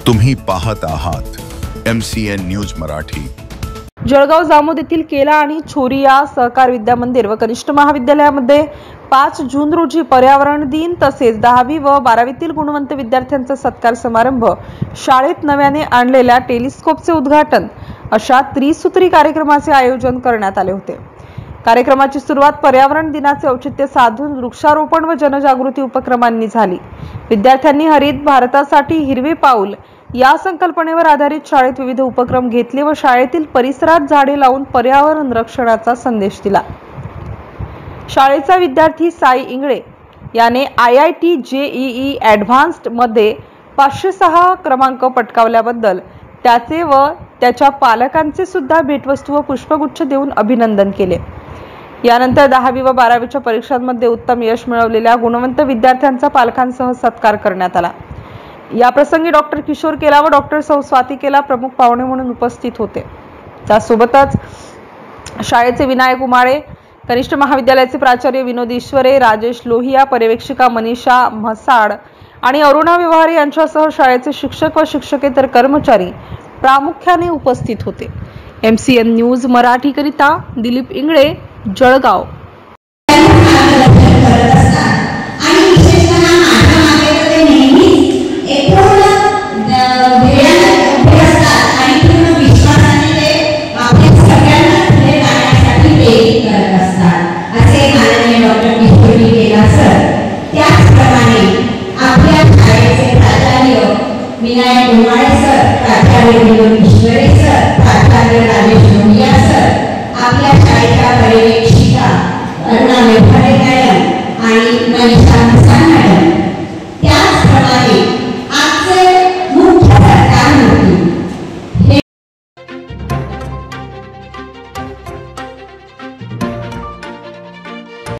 तुम्ही पाहत आहात MCN न्यूज मराठी। जळगाव जामोद येथील केला आणि छोरिया सहकार विद्या मंदिर व कनिष्ठ महाविद्यालयामध्ये 5 जून रोजी पर्यावरण दिन तसेच 10वी व 12वीतील गुणवंत विद्यार्थ्यांचा सत्कार समारंभ, शाळेत नव्याने आणलेल्या टेलिस्कोपचे उद्घाटन अशा त्रिसूत्री कार्यक्रमाचे आयोजन करण्यात आले होते। कार्यक्रमाची सुरुवात पर्यावरण दिनाचे औचित्य साधून वृक्षारोपण व जनजागृती उपक्रमांनी झाली। विद्यार्थ्यांनी हरित भारतासाठी हिरवे पाऊल या संकल्पनेवर आधारित शाळेत विविध उपक्रम घेतले व शाळेतील परिसरात झाडे लावून पर्यावरण रक्षणाचा संदेश दिला। शाळेचा विद्यार्थी साई इंगळे याने IIT JEE ॲडव्हान्स्ड मध्ये 506 क्रमांक पटकावल्याबद्दल त्याचे व त्याच्या पालकांचे सुद्धा भेटवस्तू व पुष्पगुच्छ देऊन अभिनंदन केले। यानंतर 10वी व 12वीच्या परीक्षांमध्ये उत्तम यश मिळवलेल्या गुणवंत विद्यार्थ्यांचा पालकांसह सत्कार करण्यात आला। या प्रसंगी डॉक्टर किशोर केला व डॉक्टर सौ स्वाती केला प्रमुख पाहुणे म्हणून उपस्थित होते। त्यासोबतच शाळेचे विनायक उमाळे, कनिष्ठ महाविद्यालयाचे प्राचार्य विनोद ईश्वरे, राजेश लोहिया, पर्यवेक्षिका मनीषा म्हसाड आणि अरुणा व्यवहारे यांच्यासह शाळेचे शिक्षक व शिक्षकेतर कर्मचारी प्रामुख्याने उपस्थित होते। MCN न्यूज मराठी करिता दिलीप इंगळे, जळगाव। विनायक उमाळे सर, प्राचार्य विनोद ईश्वरे सर, प्राचार्य राजेश लोहिया सर, आपल्या शाळेच्या पर्यवेक्षिका अरुणा व्यवहारे